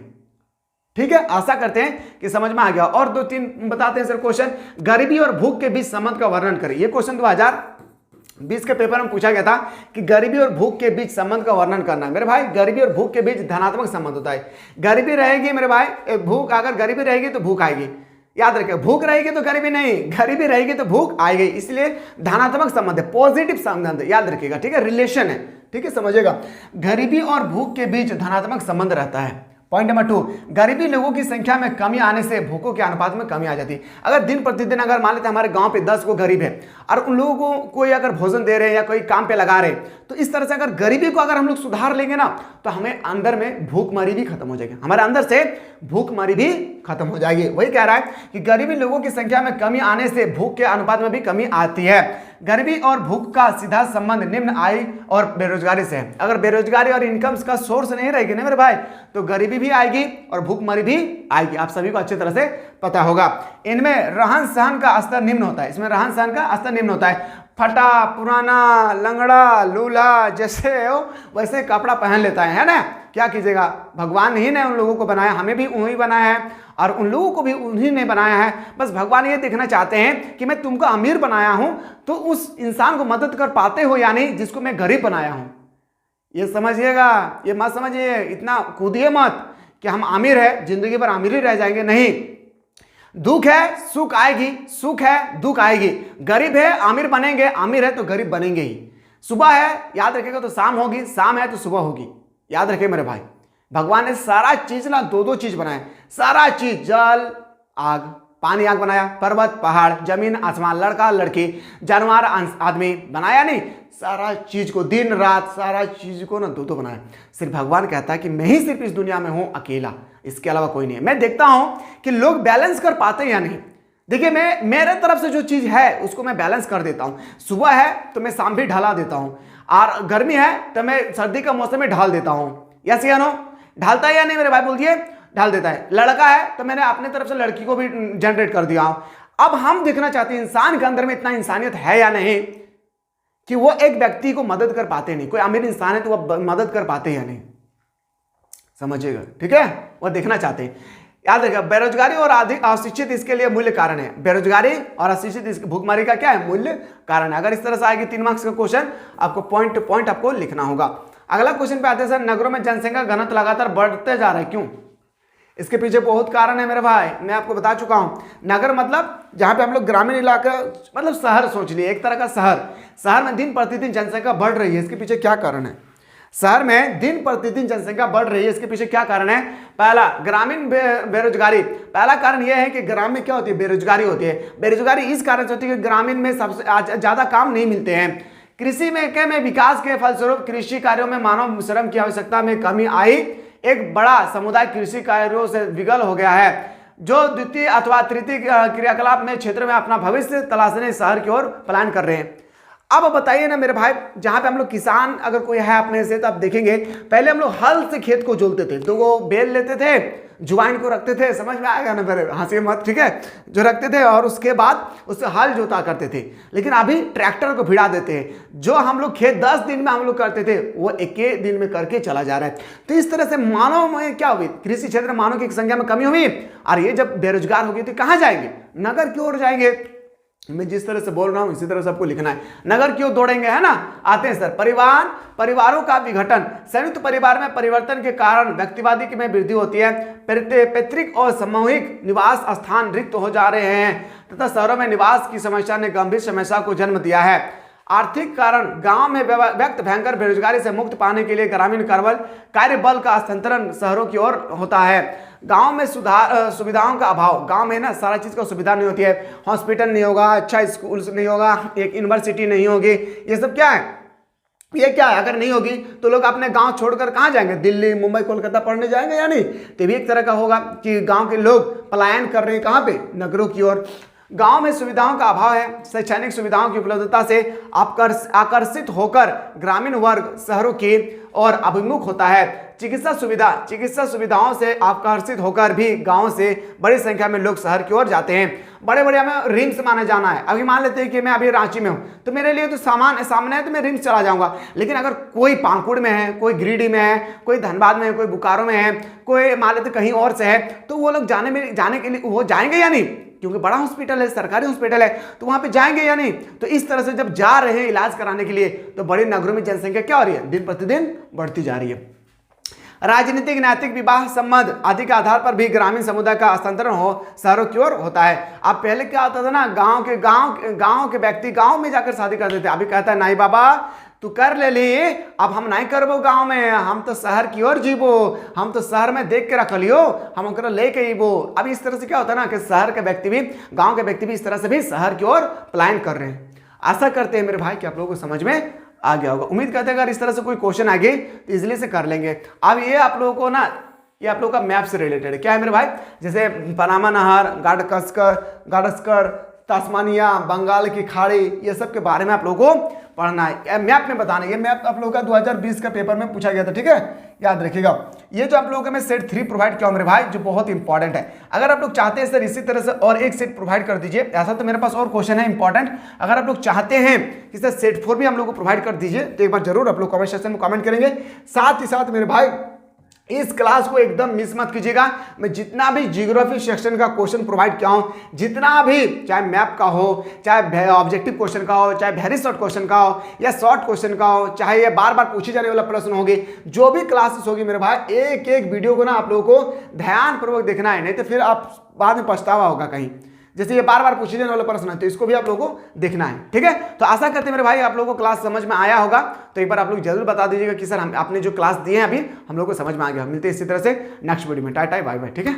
ठीक है। आशा करते हैं कि समझ में आ गया। और 2-3 बताते हैं सर क्वेश्चन। गरीबी और भूख के बीच संबंध का वर्णन करें। ये क्वेश्चन 2020 के पेपर में पूछा गया था कि गरीबी और भूख के बीच संबंध का वर्णन करना है। मेरे भाई गरीबी और भूख के बीच धनात्मक संबंध होता है। गरीबी रहेगी मेरे भाई, भूख, अगर गरीबी रहेगी तो भूख आएगी, याद रखिए, भूख रहेगी तो गरीबी नहीं, गरीबी रहेगी तो भूख आएगी, इसलिए धनात्मक संबंध है, पॉजिटिव संबंध, याद रखिएगा, ठीक है, रिलेशन है, ठीक है, समझिएगा। गरीबी और भूख के बीच धनात्मक संबंध रहता है। पॉइंट नंबर 2, गरीबी लोगों की संख्या में कमी आने से भूखों के अनुपात में कमी आ जाती है। अगर दिन प्रतिदिन अगर मान लेते हैं हमारे गांव पे 10 को गरीब है, और उन लोगों को कोई अगर भोजन दे रहे हैं या कोई काम पे लगा रहे हैं, तो इस तरह से अगर गरीबी को अगर हम लोग सुधार लेंगे ना, तो हमें अंदर में भूखमरी भी खत्म हो जाएगी, हमारे अंदर से भूखमरी भी खत्म हो जाएगी। वही कह रहा है कि गरीबी लोगों की संख्या में कमी आने से भूख के अनुपात में भी कमी आती है। गरीबी और भूख का सीधा संबंध निम्न आय और बेरोजगारी से है। अगर बेरोजगारी और इनकम का सोर्स नहीं रहेगी ना मेरे भाई, तो गरीबी भी आएगी और भूखमरी भी आएगी। आप सभी को अच्छी तरह से पता होगा। इनमें रहन सहन का स्तर निम्न होता है, इसमें रहन सहन का स्तर निम्न होता है। फटा पुराना लंगड़ा लूला जैसे हो वैसे कपड़ा पहन लेता है ना। क्या कीजिएगा, भगवान ही ने उन लोगों को बनाया, हमें भी उन्हीं बनाया है, और उन लोगों को भी उन्हीं ने बनाया है। बस भगवान ये देखना चाहते हैं कि मैं तुमको अमीर बनाया हूं, तो उस इंसान को मदद कर पाते हो या नहीं जिसको मैं गरीब बनाया हूं। ये समझिएगा, ये मत समझिए, इतना कूदिए मत कि हम अमीर है, जिंदगी भर अमीर ही रह जाएंगे, नहीं। दुख है सुख आएगी, सुख है दुख आएगी। गरीब है अमीर बनेंगे, अमीर है तो गरीब बनेंगे ही। सुबह है याद रखिएगा तो शाम होगी, शाम है तो सुबह होगी, याद रखिए मेरे भाई। भगवान ने सारा चीज ना 2-2 चीज बनाए, सारा चीज, जल आग, पानी आग बनाया, पर्वत पहाड़, जमीन आसमान, लड़का लड़की, जानवर आदमी, बनाया नहीं, सारा चीज को, दिन रात सारा चीज को ना 2-2 बनाया। सिर्फ भगवान कहता है कि मैं ही सिर्फ इस दुनिया में हूं अकेला, इसके अलावा कोई नहीं है। मैं देखता हूं कि लोग बैलेंस कर पाते हैं या नहीं। देखिए मैं मेरे तरफ से जो चीज है उसको मैं बैलेंस कर देता हूं। सुबह है तो मैं शाम भी ढला देता हूं, और गर्मी है तो मैं सर्दी का मौसम में ढाल देता हूं। यस या नो, ढालता है या नहीं मेरे भाई, बोलिए, ढाल देता है। लड़का है तो मैंने अपने तरफ से लड़की को भी जनरेट कर दिया हूं। अब हम देखना चाहते हैं इंसान के अंदर में इतना इंसानियत है या नहीं कि वो एक व्यक्ति को मदद कर पाते नहीं। कोई अमीर इंसान है तो वो मदद कर पाते या नहीं, समझिएगा, ठीक है, वो देखना चाहते हैं। याद रखिएगा, बेरोजगारी और अधिक अशिक्षित इसके लिए मूल्य कारण है। बेरोजगारी और अशिक्षित इसके भूखमरी का क्या है, मूल्य कारण है। अगर इस तरह से आएगी 3 मार्क्स का क्वेश्चन, आपको पॉइंट टू पॉइंट आपको लिखना होगा। अगला क्वेश्चन पे आते हैं सर, नगरों में जनसंख्या घनत्व लगातार बढ़ते जा रहा है, क्यों? इसके पीछे बहुत कारण है मेरे भाई, मैं आपको बता चुका हूं। नगर मतलब जहां पे हम लोग ग्रामीण इलाका, मतलब शहर सोच लिए, एक तरह का शहर में दिन प्रतिदिन जनसंख्या बढ़ रही है, इसके पीछे क्या कारण है? शहर में दिन प्रतिदिन जनसंख्या बढ़ रही है, इसके पीछे क्या कारण है? पहला, ग्रामीण बेरोजगारी। पहला कारण यह है कि ग्राम में क्या होती है, बेरोजगारी होती है। बेरोजगारी इस कारण से होती है कि ग्रामीण में सबसे ज्यादा काम नहीं मिलते हैं। कृषि में विकास के फलस्वरूप कृषि कार्यों में मानव श्रम की आवश्यकता में कमी आई। एक बड़ा समुदाय कृषि कार्यों से विकल हो गया है, जो द्वितीय अथवा तृतीय क्रियाकलाप में क्षेत्र में अपना भविष्य तलाशने शहर की ओर पलायन कर रहे हैं। अब बताइए ना मेरे भाई, जहां पे हम लोग किसान अगर कोई है अपने से, तो आप देखेंगे पहले हम लोग हल से खेत को जोतते थे, 2 बैल लेते थे, जुबान को रखते थे, समझ में आएगा ना मेरे, हंसी मत, ठीक है, जो रखते थे, और उसके बाद उससे हल जोता करते थे। लेकिन अभी ट्रैक्टर को भिड़ा देते हैं। जो हम लोग खेत 10 दिन में हम लोग करते थे, वो 1 दिन में करके चला जा रहा है। तो इस तरह से मानव में क्या हुई, कृषि क्षेत्र में मानव की संख्या में कमी हुई, और ये जब बेरोजगार होगी तो कहाँ जाएंगे, नगर की ओर जाएंगे। मैं जिस तरह से बोल रहा हूं इसी तरह से आपको लिखना है। नगर क्यों दौड़ेंगे, है ना। आते हैं सर, परिवारों का विघटन। संयुक्त परिवार में परिवर्तन के कारण व्यक्तिवादी में वृद्धि होती है। पैतृक और सामूहिक निवास स्थान रिक्त हो जा रहे हैं तथा शहरों में निवास की समस्या ने गंभीर समस्या को जन्म दिया है। आर्थिक कारण, गांव में व्यक्त भयंकर बेरोजगारी से मुक्त पाने के लिए ग्रामीण कार्यबल का स्थानांतरण शहरों की ओर होता है। गांव में सुविधाओं का अभाव, गांव में ना सारा चीज का सुविधा नहीं होती है। हॉस्पिटल नहीं होगा, अच्छा स्कूल नहीं होगा, एक यूनिवर्सिटी नहीं होगी, ये सब क्या है, ये क्या है, अगर नहीं होगी तो लोग अपने गांव छोड़कर कहाँ जाएंगे, दिल्ली, मुंबई, कोलकाता पढ़ने जाएंगे या नहीं। तो भी एक तरह का होगा कि गांव के लोग पलायन कर रहे हैं कहाँ पे, नगरों की ओर। गांव में सुविधाओं का अभाव है। शैक्षणिक सुविधाओं की उपलब्धता से आकर्षित होकर ग्रामीण वर्ग शहरों की ओर अभिमुख होता है। चिकित्सा सुविधाओं से आकर्षित होकर भी गांव से बड़ी संख्या में लोग शहर की ओर जाते हैं। बड़े बड़े हमें रिम्स माने जाना है। अभी मान लेते हैं कि मैं अभी रांची में हूं, तो मेरे लिए तो सामने है तो मैं रिम्स चला जाऊंगा। लेकिन अगर कोई पाकुड़ में है, कोई गिरिडीह में है, कोई धनबाद में है, कोई बोकारो में है, कोई मान लेते कहीं और से है, तो वो लोग जाने के लिए वो जाएंगे या नहीं, क्योंकि बड़ा हॉस्पिटल है, सरकारी हॉस्पिटल है, तो वहां पे जाएंगे या नहीं। तो इस तरह से जब जा रहे हैं इलाज कराने के लिए, तो बड़े नगरों में जनसंख्या क्या हो रही है, दिन प्रतिदिन बढ़ती जा रही है। राजनीतिक, नैतिक, विवाह संबंध आदि के आधार पर भी ग्रामीण समुदाय का स्थानांतरण शहरों की ओर होता है। अब पहले क्या होता था ना, गांव के व्यक्ति गांव में जाकर शादी करते थे। अभी कहता है नहीं बाबा तू कर ले ली, अब हम नहीं करबो गांव में, हम तो शहर की ओर जीवो, हम तो शहर में देख के रख लियो, हम ओकरा लेके जीवो। अब इस तरह से क्या होता है ना कि शहर के व्यक्ति भी, गांव के व्यक्ति भी इस तरह से भी शहर की ओर पलायन कर रहे हैं। आशा करते हैं मेरे भाई कि आप लोगों को समझ में आ गया होगा। उम्मीद करते हैं अगर इस तरह से कोई क्वेश्चन आ गए तो इजिली से कर लेंगे। अब ये आप लोगों को ना, ये आप लोगों का मैप से रिलेटेड है। क्या है मेरे भाई, जैसे पनामा नहर, गाडस्कर, तास्मानिया, बंगाल की खाड़ी, ये सब के बारे में आप लोगों को पढ़ना है, मैप में बताना है। ये मैप आप लोगों का 2020 का पेपर में पूछा गया था, ठीक है, याद रखिएगा। ये जो आप लोगों को मैं सेट 3 प्रोवाइड किया मेरे भाई, जो बहुत इंपॉर्टेंट है। अगर आप लोग चाहते हैं सर इसी तरह से और एक सेट प्रोवाइड कर दीजिए, ऐसा तो मेरे पास और क्वेश्चन है इंपॉर्टेंट। अगर आप लोग चाहते हैं कि सर सेट 4 भी हम लोग को प्रोवाइड कर दीजिए, तो एक बार जरूर आप लोग कमेंट सेक्शन में कमेंट करेंगे। साथ ही साथ मेरे भाई इस क्लास को एकदम मिस मत कीजिएगा। मैं जितना भी ज्योग्राफी सेक्शन का क्वेश्चन प्रोवाइड किया हूं, जितना भी, चाहे मैप का हो, चाहे ऑब्जेक्टिव क्वेश्चन का हो, चाहे वेरी शॉर्ट क्वेश्चन का हो या शॉर्ट क्वेश्चन का हो, चाहे ये बार बार पूछे जाने वाला प्रश्न होगी, जो भी क्लासेस होगी मेरे भाई, एक एक वीडियो को ना आप लोगों को ध्यानपूर्वक देखना है, नहीं तो फिर आप बाद में पछतावा होगा कहीं। जैसे ये बार बार पूछे जाने वाला प्रश्न है, तो इसको भी आप लोगों को देखना है, ठीक है। तो आशा करते हैं मेरे भाई आप लोगों को क्लास समझ में आया होगा। तो एक बार आप लोग जरूर बता दीजिएगा कि सर आपने जो क्लास दिए हैं अभी हम लोग को समझ में आ गया। मिलते हैं इसी तरह से नेक्स्ट वीडियो में। टाटा बाय बाय, ठीक है।